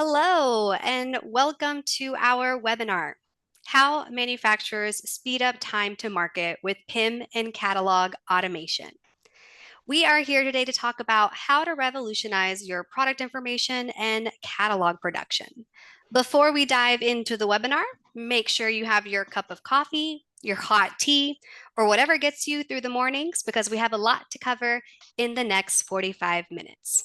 Hello, and welcome to our webinar, How Manufacturers Speed Up Time to Market with PIM and Catalog Automation. We are here today to talk about how to revolutionize your product information and catalog production. Before we dive into the webinar, make sure you have your cup of coffee, your hot tea, or whatever gets you through the mornings because we have a lot to cover in the next 45 minutes.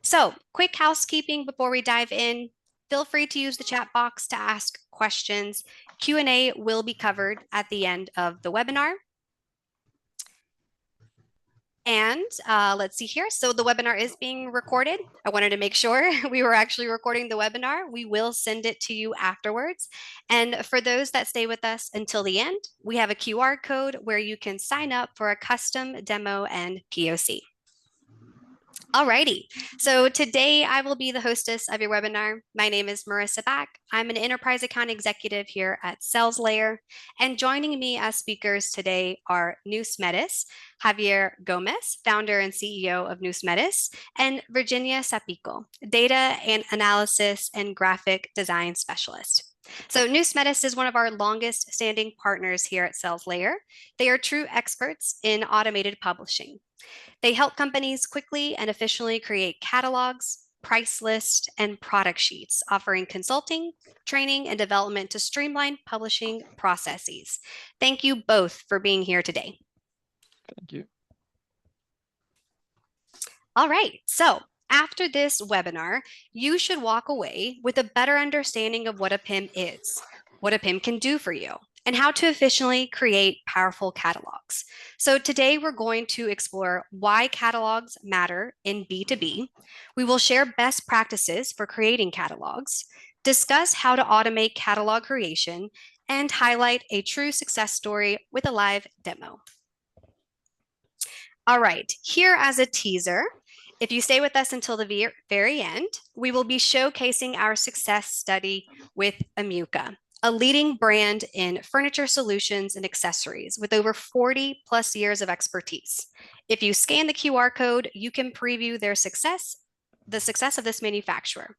So, quick housekeeping before we dive in. Feel free to use the chat box to ask questions. Q&A will be covered at the end of the webinar. And let's see here. So the webinar is being recorded. I wanted to make sure we were actually recording the webinar. We will send it to you afterwards. And for those that stay with us until the end, we have a QR code where you can sign up for a custom demo and POC. Alrighty, so today I will be the hostess of your webinar. My name is Marissa Back. I'm an enterprise account executive here at SalesLayer, and joining me as speakers today are Nousmedis, Javier Gomez, founder and CEO of Nousmedis, and Virginia Sapico, data and analysis and graphic design specialist. So Nousmedis is one of our longest standing partners here at SalesLayer. They are true experts in automated publishing. They help companies quickly and efficiently create catalogs, price lists, and product sheets, offering consulting, training, and development to streamline publishing processes. Thank you both for being here today. Thank you. All right, so after this webinar, you should walk away with a better understanding of what a PIM is, what a PIM can do for you, and how to efficiently create powerful catalogs. So today we're going to explore why catalogs matter in B2B. We will share best practices for creating catalogs, discuss how to automate catalog creation, and highlight a true success story with a live demo. All right, here as a teaser, if you stay with us until the very end, we will be showcasing our success study with Amuka, a leading brand in furniture solutions and accessories with over 40 plus years of expertise. If you scan the QR code, you can preview their success, the success of this manufacturer.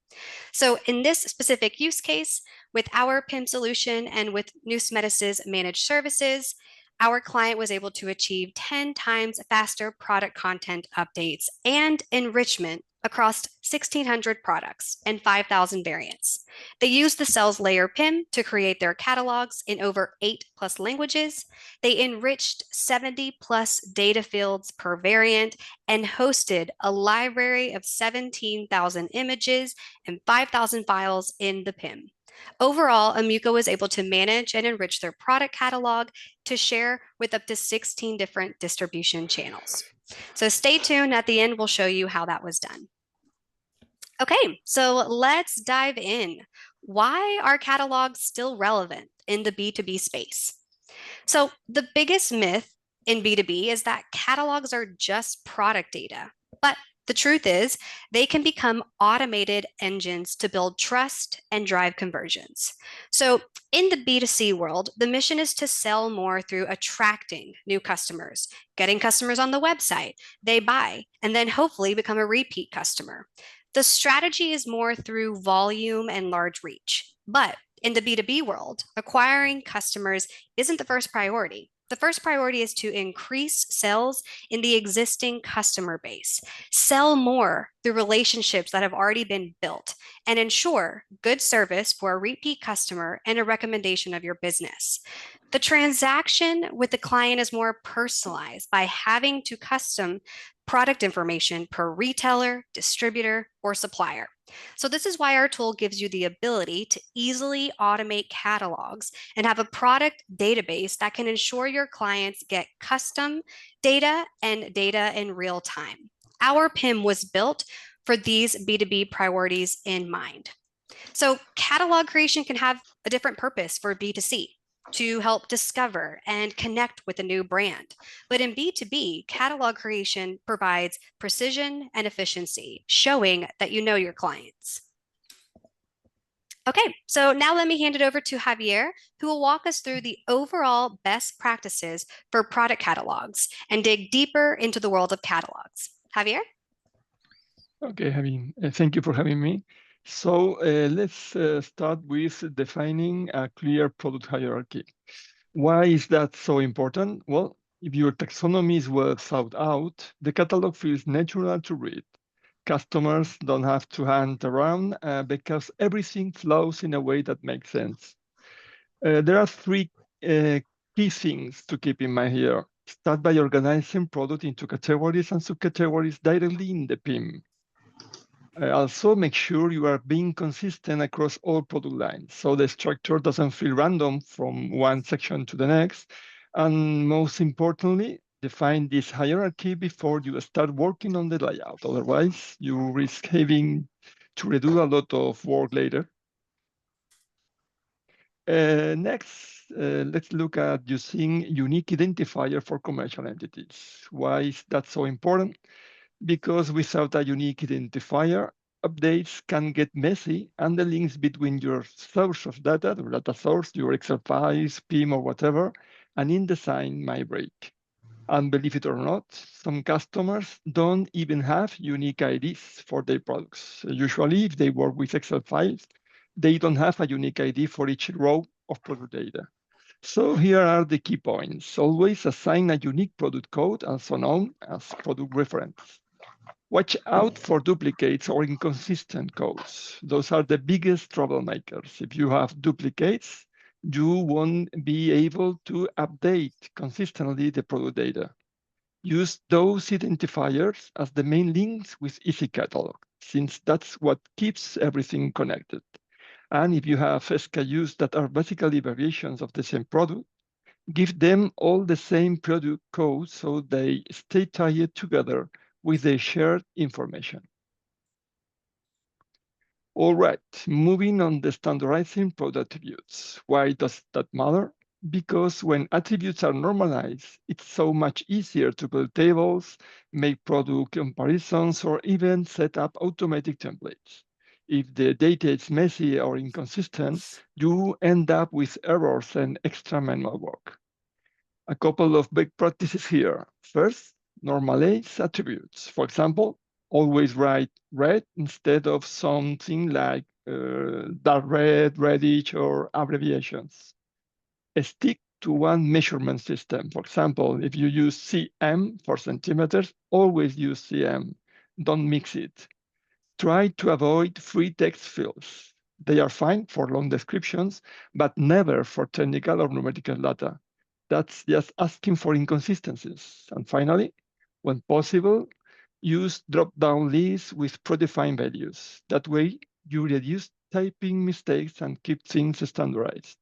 So in this specific use case, with our PIM solution and with Nousmedis' managed services, our client was able to achieve 10 times faster product content updates and enrichment across 1,600 products and 5,000 variants. They used the SalesLayer PIM to create their catalogs in over 8+ languages. They enriched 70+ data fields per variant and hosted a library of 17,000 images and 5,000 files in the PIM. Overall, Amuka was able to manage and enrich their product catalog to share with up to 16 different distribution channels. So stay tuned. At the end, we'll show you how that was done. Okay, so let's dive in. Why are catalogs still relevant in the B2B space? So the biggest myth in B2B is that catalogs are just product data, but the truth is they can become automated engines to build trust and drive conversions. So in the B2C world, the mission is to sell more through attracting new customers, getting customers on the website, they buy, and then hopefully become a repeat customer. The strategy is more through volume and large reach. But in the B2B world, acquiring customers isn't the first priority. The first priority is to increase sales in the existing customer base, sell more through relationships that have already been built, and ensure good service for a repeat customer and a recommendation of your business. The transaction with the client is more personalized by having to custom product information per retailer, distributor, or supplier. So this is why our tool gives you the ability to easily automate catalogs and have a product database that can ensure your clients get custom data and data in real time. Our PIM was built for these B2B priorities in mind. So catalog creation can have a different purpose for B2C, to help discover and connect with a new brand. But in B2B, catalog creation provides precision and efficiency, showing that you know your clients. Okay, so now let me hand it over to Javier, who will walk us through the overall best practices for product catalogs and dig deeper into the world of catalogs. Javier? Okay, thank you for having me. So let's start with defining a clear product hierarchy. Why is that so important? Well, if your taxonomy is well thought out, the catalog feels natural to read. Customers don't have to hunt around because everything flows in a way that makes sense. There are three uh, key things to keep in mind here. Start by organizing product into categories and subcategories directly in the PIM. Also, make sure you are being consistent across all product lines, so the structure doesn't feel random from one section to the next. And most importantly, define this hierarchy before you start working on the layout. Otherwise, you risk having to redo a lot of work later. Next, let's look at using unique identifier for commercial entities. Why is that so important? Because without a unique identifier, updates can get messy and the links between your source of data, the data source, your Excel files, PIM or whatever, and InDesign might break. And believe it or not, some customers don't even have unique IDs for their products. Usually, if they work with Excel files, they don't have a unique ID for each row of product data. So here are the key points. Always assign a unique product code, also known as product reference. Watch out for duplicates or inconsistent codes. Those are the biggest troublemakers. If you have duplicates, you won't be able to update consistently the product data. Use those identifiers as the main links with Easy Catalog, since that's what keeps everything connected. And if you have SKUs that are basically variations of the same product, give them all the same product code so they stay tied together with the shared information. All right, moving on the standardizing product attributes. Why does that matter? Because when attributes are normalized, it's so much easier to build tables, make product comparisons, or even set up automatic templates. If the data is messy or inconsistent, you end up with errors and extra manual work. A couple of big practices here. First, normalize attributes. For example, always write red instead of something like dark red, reddish, or abbreviations. Stick to one measurement system. For example, if you use cm for centimeters, always use cm. Don't mix it. Try to avoid free text fields. They are fine for long descriptions, but never for technical or numerical data. That's just asking for inconsistencies. And finally, when possible, use drop-down lists with predefined values. That way, you reduce typing mistakes and keep things standardized.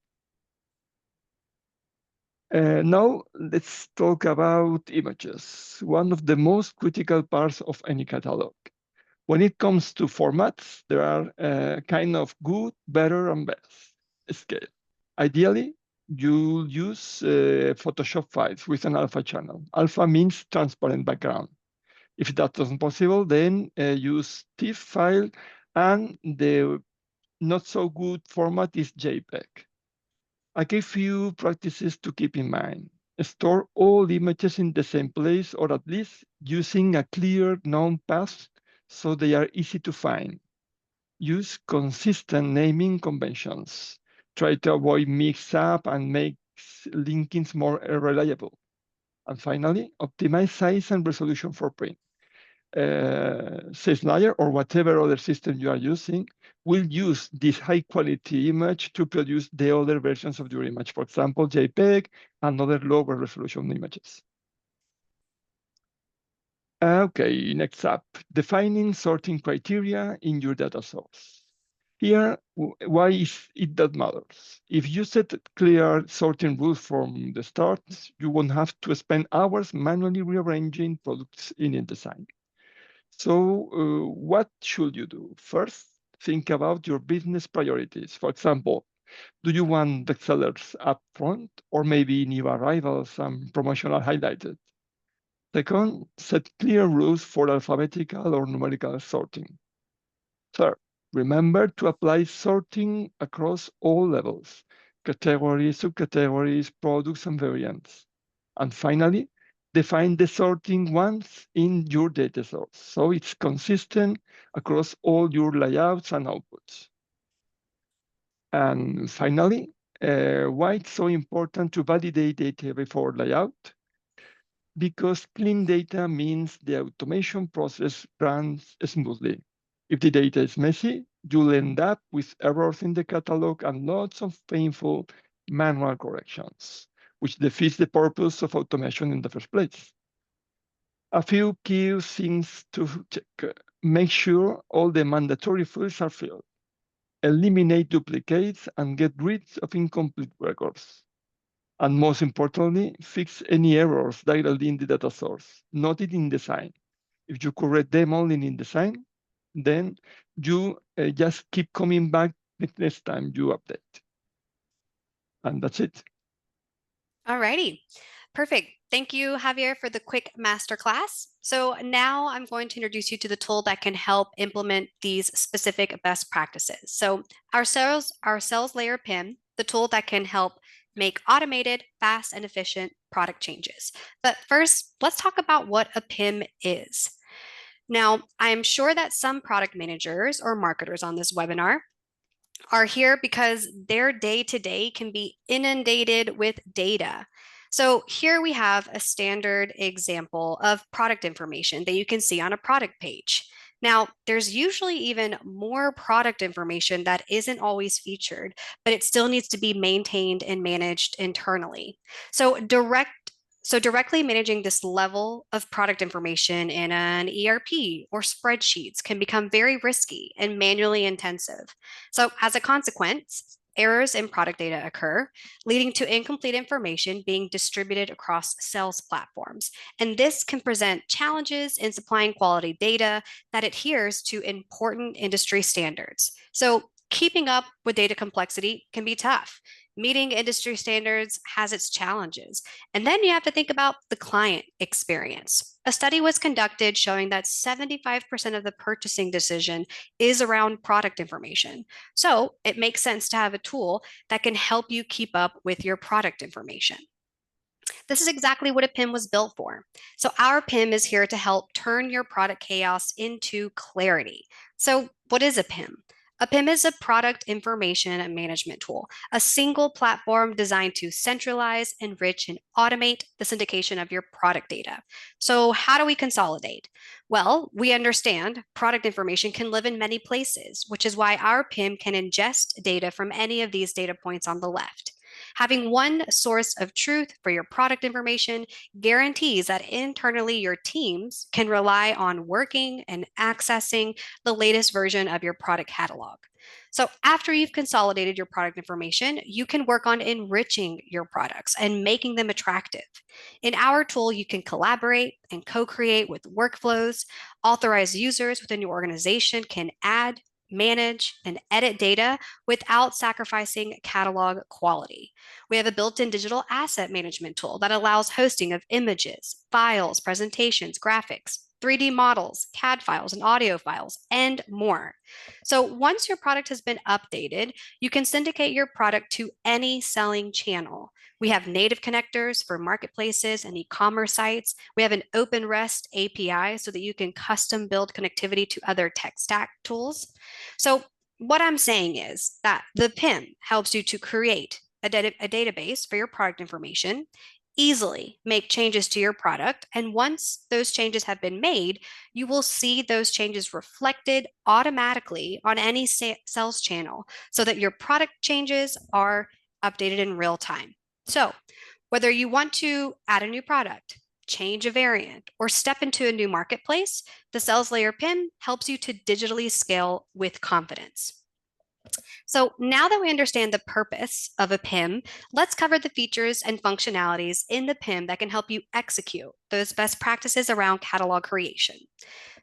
Now, let's talk about images, one of the most critical parts of any catalog. When it comes to formats, there are kind of good, better, and best scale. Ideally, you'll use Photoshop files with an alpha channel. Alpha means transparent background. If that isn't possible, then use TIFF file, and the not so good format is JPEG. I give you practices to keep in mind. Store all images in the same place, or at least using a clear known path so they are easy to find. Use consistent naming conventions. Try to avoid mix-up and make linkings more reliable. And finally, optimize size and resolution for print. Sysnayer or whatever other system you are using will use this high quality image to produce the other versions of your image, for example, JPEG and other lower resolution images. Okay, next up, defining sorting criteria in your data source. Here, why is it that matters? If you set clear sorting rules from the start, you won't have to spend hours manually rearranging products in InDesign. So what should you do? First, think about your business priorities. For example, do you want the sellers up front or maybe new arrivals and promotional highlighted? Second, set clear rules for alphabetical or numerical sorting. Third, remember to apply sorting across all levels, categories, subcategories, products, and variants. And finally, define the sorting once in your data source, so it's consistent across all your layouts and outputs. And finally, why it's so important to validate data before layout? Because clean data means the automation process runs smoothly. If the data is messy, you'll end up with errors in the catalog and lots of painful manual corrections, which defeats the purpose of automation in the first place. A few key things to check. Make sure all the mandatory fields are filled. Eliminate duplicates and get rid of incomplete records. And most importantly, fix any errors directly in the data source, not in InDesign. If you correct them only in InDesign, then you just keep coming back the next time you update. And that's it. Alrighty, perfect. Thank you, Javier, for the quick masterclass. So now I'm going to introduce you to the tool that can help implement these specific best practices. So our sales layer PIM, the tool that can help make automated, fast, and efficient product changes. But first, let's talk about what a PIM is. Now, I'm sure that some product managers or marketers on this webinar are here because their day-to-day can be inundated with data. So here we have a standard example of product information that you can see on a product page. Now, there's usually even more product information that isn't always featured, but it still needs to be maintained and managed internally. So directly managing this level of product information in an ERP or spreadsheets can become very risky and manually intensive. So as a consequence, errors in product data occur, leading to incomplete information being distributed across sales platforms. And this can present challenges in supplying quality data that adheres to important industry standards. So keeping up with data complexity can be tough. Meeting industry standards has its challenges. And then you have to think about the client experience. A study was conducted showing that 75% of the purchasing decision is around product information. So it makes sense to have a tool that can help you keep up with your product information. This is exactly what a PIM was built for. So our PIM is here to help turn your product chaos into clarity. So what is a PIM? A PIM is a product information management tool, a single platform designed to centralize, enrich, and automate the syndication of your product data. So how do we consolidate? Well, we understand product information can live in many places, which is why our PIM can ingest data from any of these data points on the left. Having one source of truth for your product information guarantees that internally your teams can rely on working and accessing the latest version of your product catalog. So after you've consolidated your product information, you can work on enriching your products and making them attractive. In our tool, you can collaborate and co-create with workflows. Authorized users within your organization can add, manage, and edit data without sacrificing catalog quality. We have a built-in digital asset management tool that allows hosting of images, files, presentations, graphics, 3D models, CAD files, and audio files, and more. So once your product has been updated, you can syndicate your product to any selling channel. We have native connectors for marketplaces and e-commerce sites. We have an open REST API so that you can custom build connectivity to other tech stack tools. So what I'm saying is that the PIM helps you to create a database for your product information, easily make changes to your product. And once those changes have been made, you will see those changes reflected automatically on any sales channel so that your product changes are updated in real time. So whether you want to add a new product, change a variant, or step into a new marketplace, the Sales Layer PIM helps you to digitally scale with confidence. So now that we understand the purpose of a PIM, let's cover the features and functionalities in the PIM that can help you execute those best practices around catalog creation.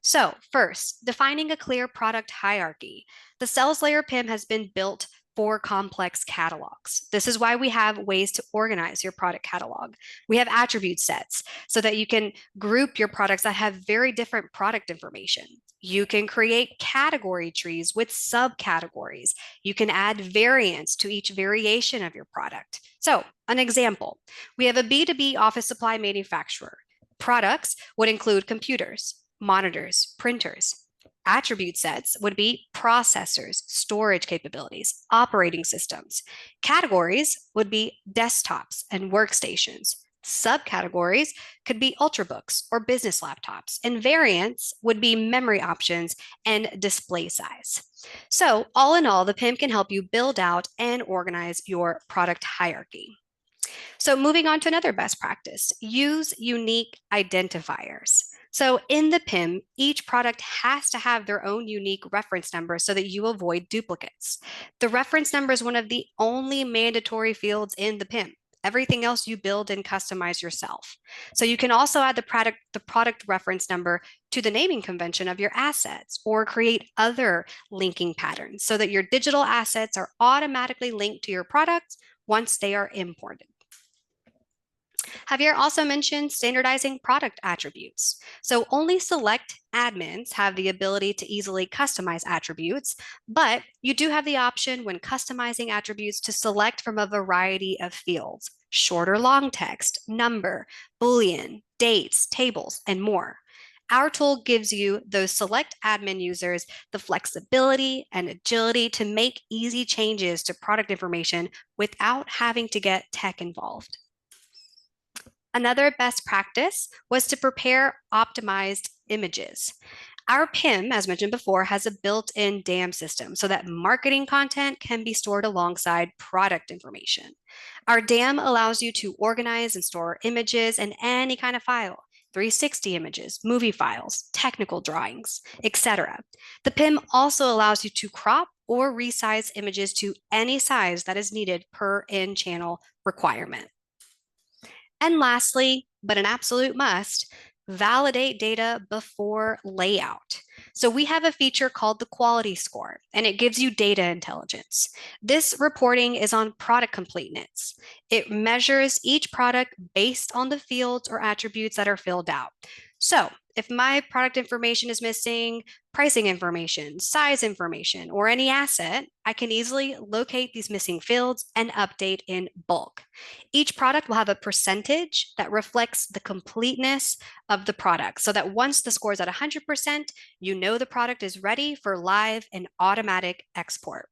So first, defining a clear product hierarchy. The Sales Layer PIM has been built for complex catalogs. This is why we have ways to organize your product catalog. We have attribute sets so that you can group your products that have very different product information. You can create category trees with subcategories. You can add variants to each variation of your product. So, an example, we have a B2B office supply manufacturer. Products would include computers, monitors, printers. Attribute sets would be processors, storage capabilities, operating systems. Categories would be desktops and workstations. Subcategories could be ultrabooks or business laptops, and variants would be memory options and display size. So, all in all, the PIM can help you build out and organize your product hierarchy. So, moving on to another best practice, use unique identifiers. So, in the PIM, each product has to have their own unique reference number so that you avoid duplicates. The reference number is one of the only mandatory fields in the PIM. Everything else you build and customize yourself. So you can also add the product reference number to the naming convention of your assets or create other linking patterns so that your digital assets are automatically linked to your products once they are imported. Javier also mentioned standardizing product attributes. So only select admins have the ability to easily customize attributes, but you do have the option when customizing attributes to select from a variety of fields, short or long text, number, Boolean, dates, tables, and more. Our tool gives you those select admin users the flexibility and agility to make easy changes to product information without having to get tech involved. Another best practice was to prepare optimized images. Our PIM, as mentioned before, has a built-in DAM system so that marketing content can be stored alongside product information. Our DAM allows you to organize and store images in any kind of file, 360 images, movie files, technical drawings, etc. The PIM also allows you to crop or resize images to any size that is needed per in-channel requirement. And lastly, but an absolute must, validate data before layout. So we have a feature called the quality score, and it gives you data intelligence. This reporting is on product completeness. It measures each product based on the fields or attributes that are filled out. So if my product information is missing pricing information, size information, or any asset, I can easily locate these missing fields and update in bulk. Each product will have a percentage that reflects the completeness of the product so that once the score is at 100%, you know the product is ready for live and automatic export.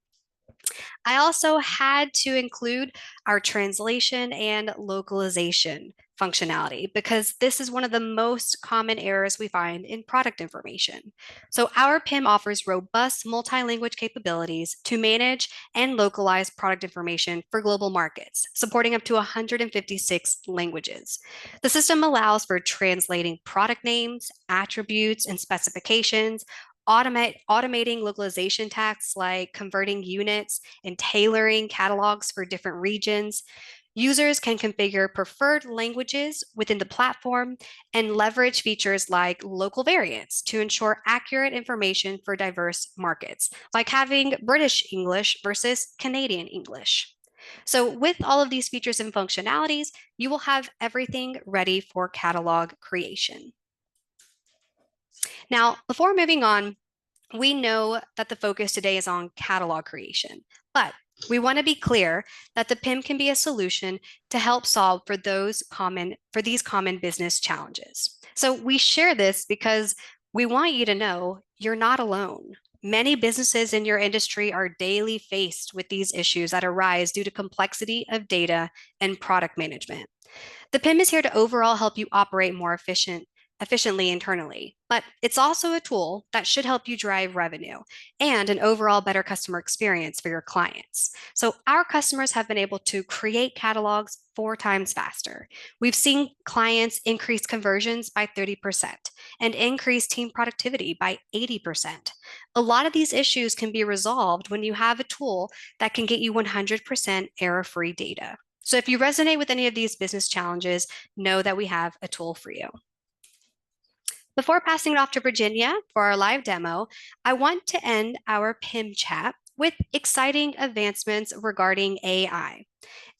I also had to include our translation and localization functionality because this is one of the most common errors we find in product information. So our PIM offers robust multi-language capabilities to manage and localize product information for global markets, supporting up to 156 languages. The system allows for translating product names, attributes, and specifications, automating localization tasks like converting units and tailoring catalogs for different regions. Users can configure preferred languages within the platform and leverage features like local variants to ensure accurate information for diverse markets, like having British English versus Canadian English. So with all of these features and functionalities, you will have everything ready for catalog creation. Now, before moving on, we know that the focus today is on catalog creation, but we want to be clear that the PIM can be a solution to help solve for these common business challenges. So we share this because we want you to know you're not alone. Many businesses in your industry are daily faced with these issues that arise due to complexity of data and product management. The PIM is here to overall help you operate more efficiently internally, but it's also a tool that should help you drive revenue and an overall better customer experience for your clients. So our customers have been able to create catalogs 4 times faster. We've seen clients increase conversions by 30% and increase team productivity by 80%. A lot of these issues can be resolved when you have a tool that can get you 100% error-free data. So if you resonate with any of these business challenges, know that we have a tool for you. Before passing it off to Virginia for our live demo, I want to end our PIM chat with exciting advancements regarding AI.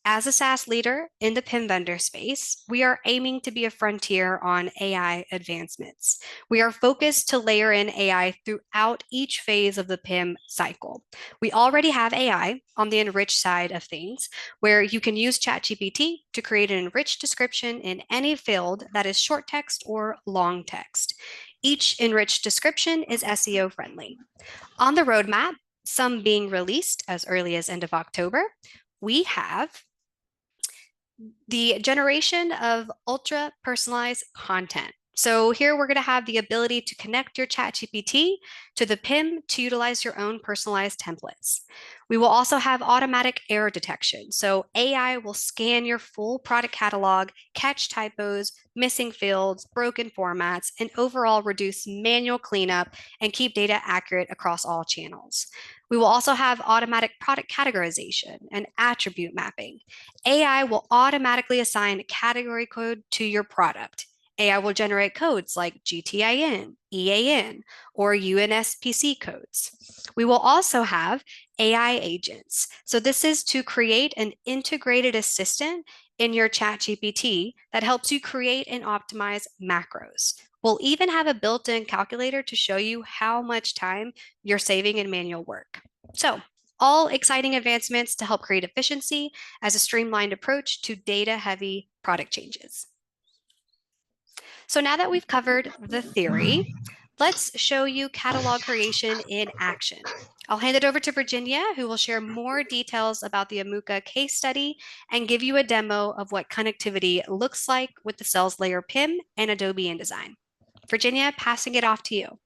As a SaaS leader in the PIM vendor space, we are aiming to be a frontier on AI advancements. We are focused to layer in AI throughout each phase of the PIM cycle. We already have AI on the enriched side of things, where you can use ChatGPT to create an enriched description in any field that is short text or long text. Each enriched description is SEO friendly. On the roadmap, some being released as early as end of October, we have the generation of ultra personalized content. So here we're going to have the ability to connect your ChatGPT to the PIM to utilize your own personalized templates. We will also have automatic error detection. So AI will scan your full product catalog, catch typos, missing fields, broken formats, and overall reduce manual cleanup and keep data accurate across all channels. We will also have automatic product categorization and attribute mapping. AI will automatically assign a category code to your product. AI will generate codes like GTIN, EAN, or UNSPC codes. We will also have AI agents. So this is to create an integrated assistant in your ChatGPT that helps you create and optimize macros. We'll even have a built-in calculator to show you how much time you're saving in manual work. So all exciting advancements to help create efficiency as a streamlined approach to data-heavy product changes. So now that we've covered the theory, let's show you catalog creation in action. I'll hand it over to Virginia, who will share more details about the Amuka case study and give you a demo of what connectivity looks like with the sales layer PIM and Adobe InDesign. Virginia, passing it off to you.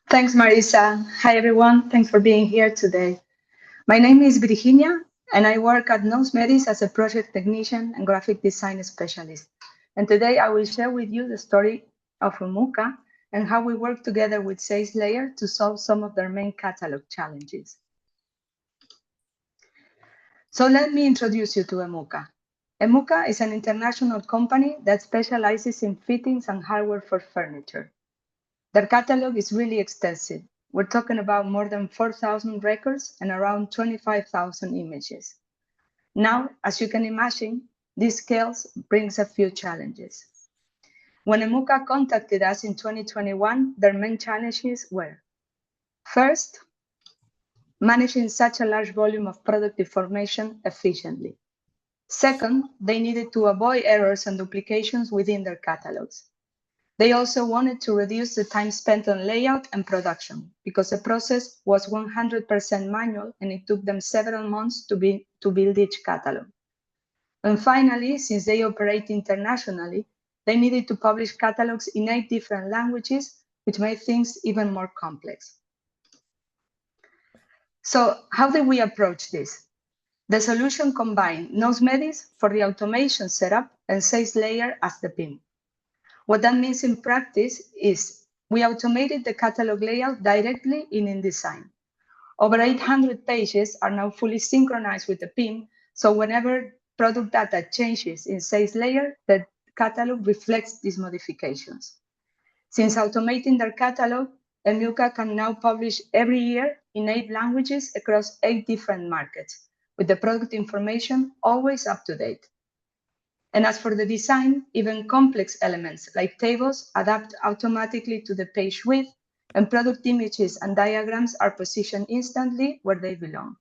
Thanks, Marisa. Hi, everyone. Thanks for being here today. My name is Virginia, and I work at Nousmedis as a project technician and graphic design specialist. And today I will share with you the story of Amuka and how we work together with Sales Layer to solve some of their main catalog challenges. So let me introduce you to Amuka. Amuka is an international company that specializes in fittings and hardware for furniture. Their catalog is really extensive. We're talking about more than 4,000 records and around 25,000 images. Now, as you can imagine, this scale brings a few challenges. When Amuka contacted us in 2021, their main challenges were, first, managing such a large volume of product information efficiently. Second, they needed to avoid errors and duplications within their catalogs. They also wanted to reduce the time spent on layout and production because the process was 100% manual and it took them several months to build each catalog. And finally, since they operate internationally, they needed to publish catalogs in 8 different languages, which made things even more complex. So how did we approach this? The solution combined Nousmedis for the automation setup and Sales Layer as the PIM. What that means in practice is we automated the catalog layout directly in InDesign. Over 800 pages are now fully synchronized with the PIM, so whenever product data changes in Sales Layer, the catalog reflects these modifications. Since automating their catalog, Amuka can now publish every year in 8 languages across 8 different markets, with the product information always up to date. And as for the design, even complex elements like tables adapt automatically to the page width, and product images and diagrams are positioned instantly where they belong.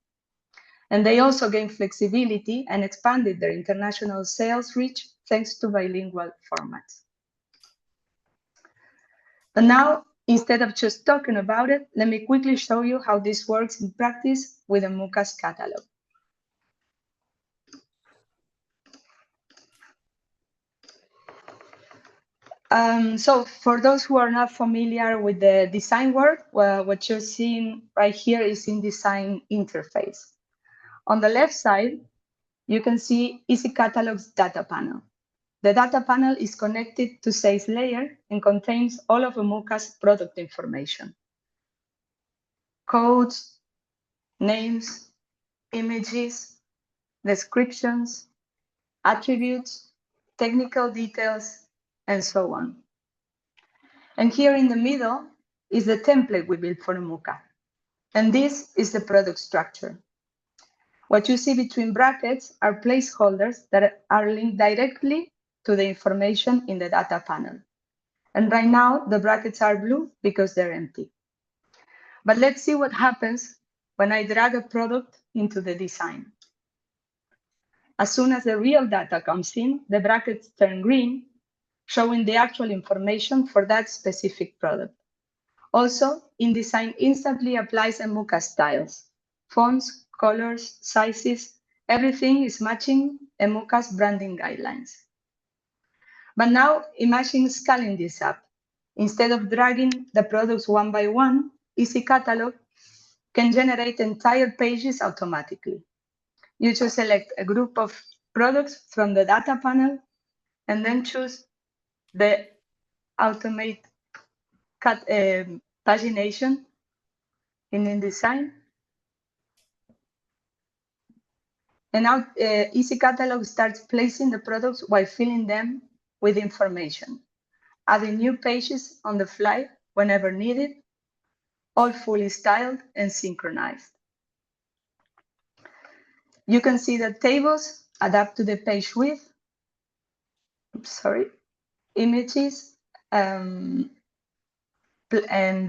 And they also gain flexibility and expanded their international sales reach thanks to bilingual formats. But now, instead of just talking about it, let me quickly show you how this works in practice with Amuka's catalog. So for those who are not familiar with the design work, well, what you're seeing right here is InDesign interface. On the left side, you can see Easy Catalog's data panel. The data panel is connected to Sales Layer and contains all of Amuka's product information. Codes, names, images, descriptions, attributes, technical details, and so on. And here in the middle is the template we built for Amuka. And this is the product structure. What you see between brackets are placeholders that are linked directly to the information in the data panel. And right now, the brackets are blue because they're empty. But let's see what happens when I drag a product into the design. As soon as the real data comes in, the brackets turn green, showing the actual information for that specific product. Also, InDesign instantly applies EMUCA styles. Fonts, colors, sizes, everything is matching EMUCA's branding guidelines. But now imagine scaling this up. Instead of dragging the products one by one, Easy Catalog can generate entire pages automatically. You just select a group of products from the data panel and then choose the automate pagination in InDesign. And now Easy Catalog starts placing the products while filling them with information, adding new pages on the fly whenever needed, all fully styled and synchronized. You can see that tables adapt to the page width, images and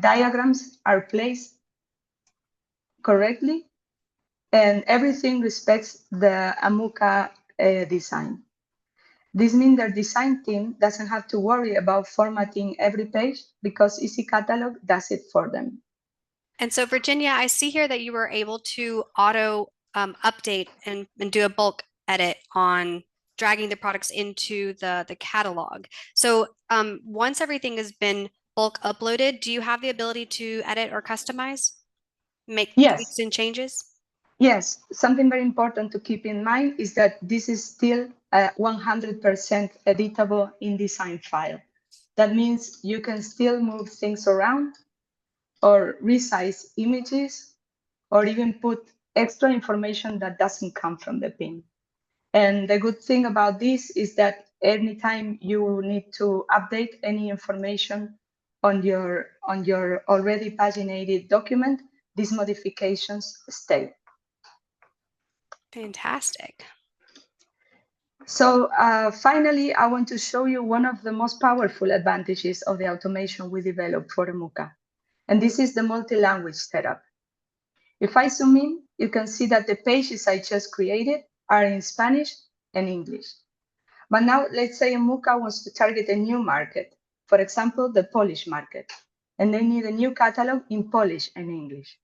diagrams are placed correctly, and everything respects the EMUCA design. This means their design team doesn't have to worry about formatting every page because Easy Catalog does it for them. And so, Virginia, I see here that you were able to auto update and do a bulk edit on dragging the products into the catalog. So once everything has been bulk uploaded, do you have the ability to edit or customize, make tweaks and changes? Yes, something very important to keep in mind is that this is still a 100% editable InDesign file. That means you can still move things around or resize images or even put extra information that doesn't come from the PIM. And the good thing about this is that anytime you need to update any information on your already paginated document, these modifications stay. Fantastic. So finally, I want to show you one of the most powerful advantages of the automation we developed for EMUCA. And this is the multi-language setup. If I zoom in, you can see that the pages I just created are in Spanish and English. But now let's say EMUCA wants to target a new market, for example, the Polish market, and they need a new catalog in Polish and English.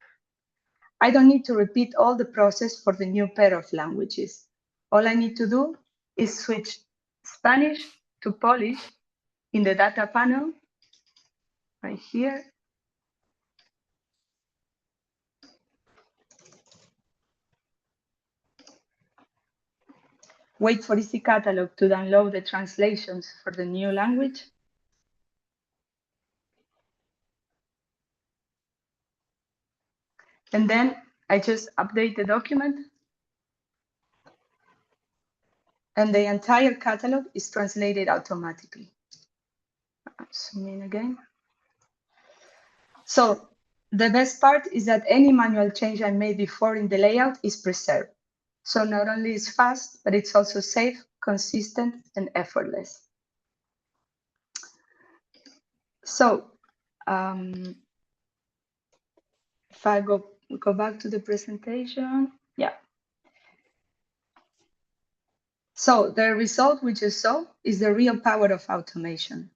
I don't need to repeat all the process for the new pair of languages. All I need to do is switch Spanish to Polish in the data panel right here. Wait for Easy Catalog to download the translations for the new language. And then I just update the document. And the entire catalog is translated automatically. Zoom in again. So the best part is that any manual change I made before in the layout is preserved. So not only is fast, but it's also safe, consistent, and effortless. So if I go back to the presentation, yeah. So the result we just saw is the real power of automation.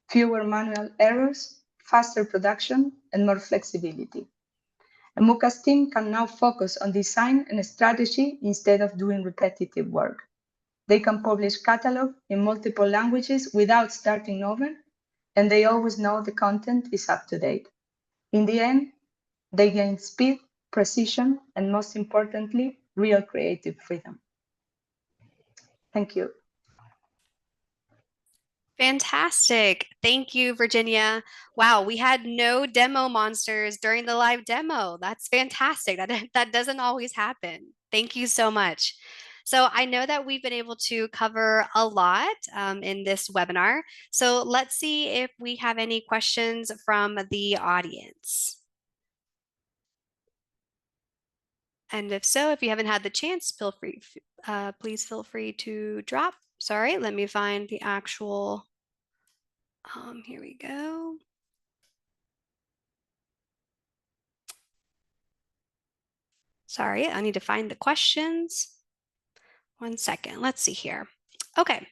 Fewer manual errors, faster production, and more flexibility. EMUCA's team can now focus on design and strategy instead of doing repetitive work. They can publish catalog in multiple languages without starting over, and they always know the content is up to date. In the end, they gain speed, precision, and most importantly, real creative freedom. Thank you. Fantastic. Thank you, Virginia. Wow, we had no demo monsters during the live demo. That's fantastic. That doesn't always happen. Thank you so much. So I know that we've been able to cover a lot in this webinar. So let's see if we have any questions from the audience. And if so, if you haven't had the chance, please feel free to drop. Sorry, let me find the actual, here we go. Sorry, I need to find the questions. 1 second, let's see here. Okay.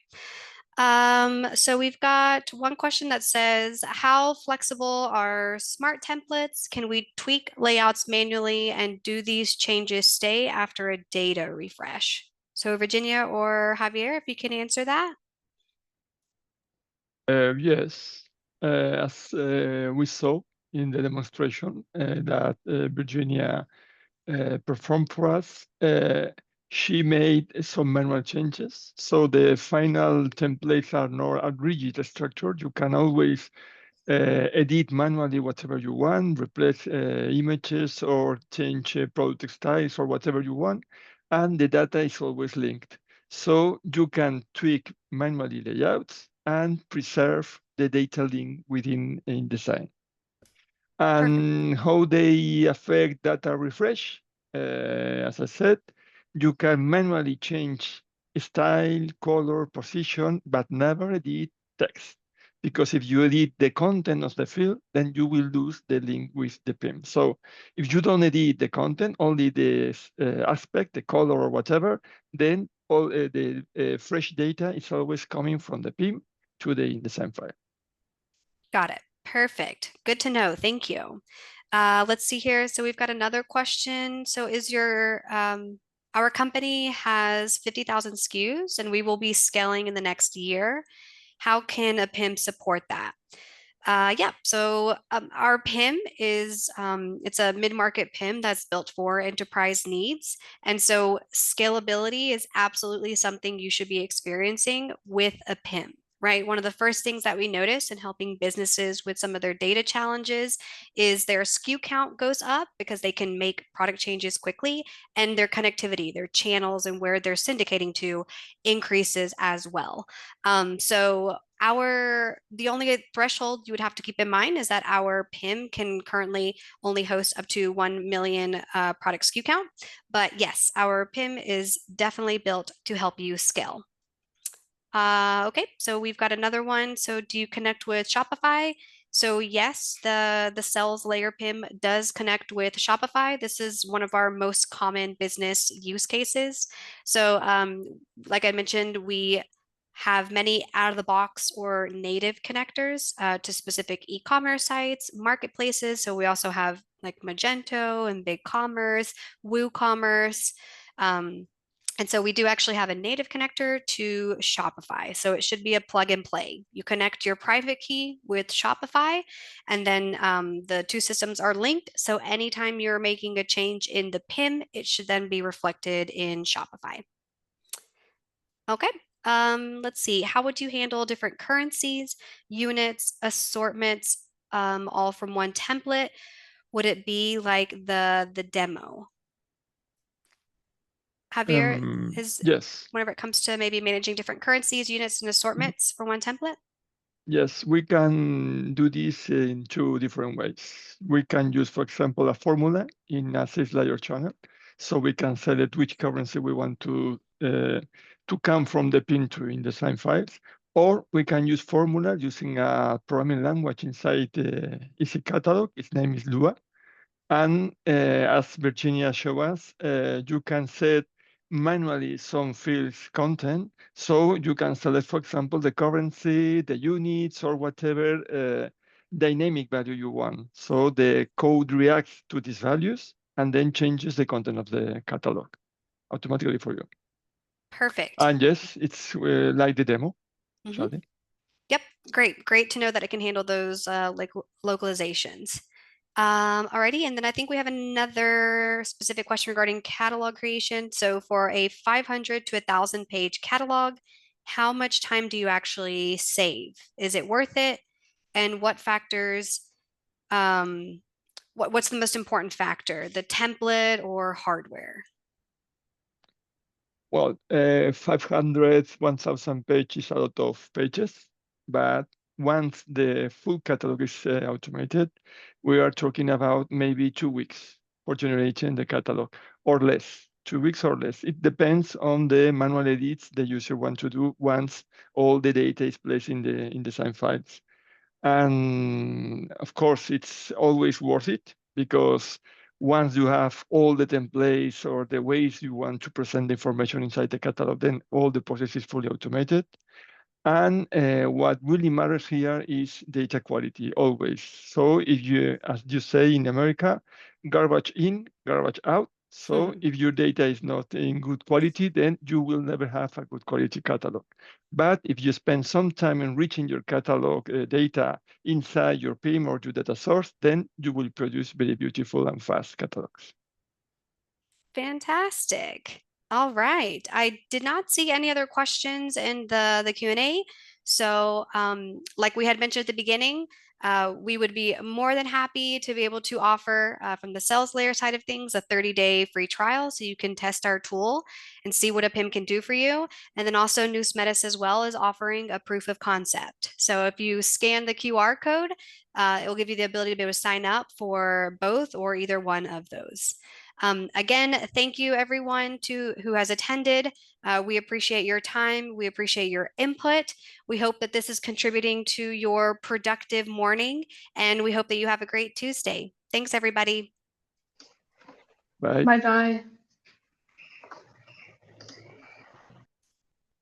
So we've got one question that says, how flexible are smart templates? Can we tweak layouts manually and do these changes stay after a data refresh? So Virginia or Javier, if you can answer that. Yes, as we saw in the demonstration that Virginia performed for us, she made some manual changes. So the final templates are not a rigid structure. You can always edit manually whatever you want, replace images or change product styles or whatever you want. And the data is always linked. So you can tweak manually layouts and preserve the data link within InDesign. And how they affect data refresh, as I said, you can manually change style, color, position, but never edit text. Because if you edit the content of the field, then you will lose the link with the PIM. So if you don't edit the content, only the aspect, the color or whatever, then all the fresh data is always coming from the PIM to the InDesign file. Got it. Perfect. Good to know. Thank you. Let's see here. So we've got another question. So is our company has 50,000 SKUs and we will be scaling in the next year. How can a PIM support that? Yeah, so our PIM is it's a mid-market PIM that's built for enterprise needs. And so scalability is absolutely something you should be experiencing with a PIM. Right. One of the first things that we notice in helping businesses with some of their data challenges is their SKU count goes up because they can make product changes quickly, and their connectivity, their channels, and where they're syndicating to increases as well. So the only threshold you would have to keep in mind is that our PIM can currently only host up to 1 million product SKU count. But yes, our PIM is definitely built to help you scale. Okay, so we've got another one. So do you connect with Shopify? So yes, the sales layer PIM does connect with Shopify. This is one of our most common business use cases. So like I mentioned, we have many out of the box or native connectors to specific e-commerce sites, marketplaces. So we also have like Magento and BigCommerce, WooCommerce. And so we do actually have a native connector to Shopify. So it should be a plug and play. You connect your private key with Shopify, and then the two systems are linked. So anytime you're making a change in the PIM, it should then be reflected in Shopify. Okay. Let's see. How would you handle different currencies, units, assortments, all from one template? Would it be like the demo? Javier, Yes. whenever it comes to maybe managing different currencies, units, and assortments for one template? Yes, we can do this in two different ways. We can use, for example, a formula in a sales layer channel. So we can select which currency we want to come from the PIN to InDesign files. Or we can use formula using a programming language inside Easy Catalog. Its name is Lua. And as Virginia showed us, you can set manually some fields content. So you can select, for example, the currency, the units, or whatever dynamic value you want. So the code reacts to these values and then changes the content of the catalog automatically for you. Perfect. And yes, it's like the demo. Mm-hmm. Yep, great. Great to know that it can handle those like localizations. Alrighty, and then I think we have another specific question regarding catalog creation. So for a 500 to 1,000 page catalog, how much time do you actually save? Is it worth it? And what factors, what's the most important factor, the template or hardware? Well, 500, 1,000 pages is a lot of pages, but once the full catalog is automated, we are talking about maybe 2 weeks for generating the catalog, or less, 2 weeks or less. It depends on the manual edits the user wants to do once all the data is placed in the design files. And of course, it's always worth it, because once you have all the templates or the ways you want to present the information inside the catalog, then all the process is fully automated. And what really matters here is data quality, always. So if you, as you say in America, garbage in, garbage out. So if your data is not in good quality, then you will never have a good quality catalog. But if you spend some time enriching your catalog data inside your PIM or your data source, then you will produce very beautiful and fast catalogs. Fantastic. All right. I did not see any other questions in the Q&A. So like we had mentioned at the beginning, we would be more than happy to be able to offer from the sales layer side of things a 30-day free trial, so you can test our tool and see what a PIM can do for you. And then also Nousmedis as well is offering a proof of concept. So if you scan the QR code, it will give you the ability to be able to sign up for both or either one of those. Again, thank you everyone who has attended. We appreciate your time. We appreciate your input. We hope that this is contributing to your productive morning, and we hope that you have a great Tuesday. Thanks, everybody. Bye. Bye-bye.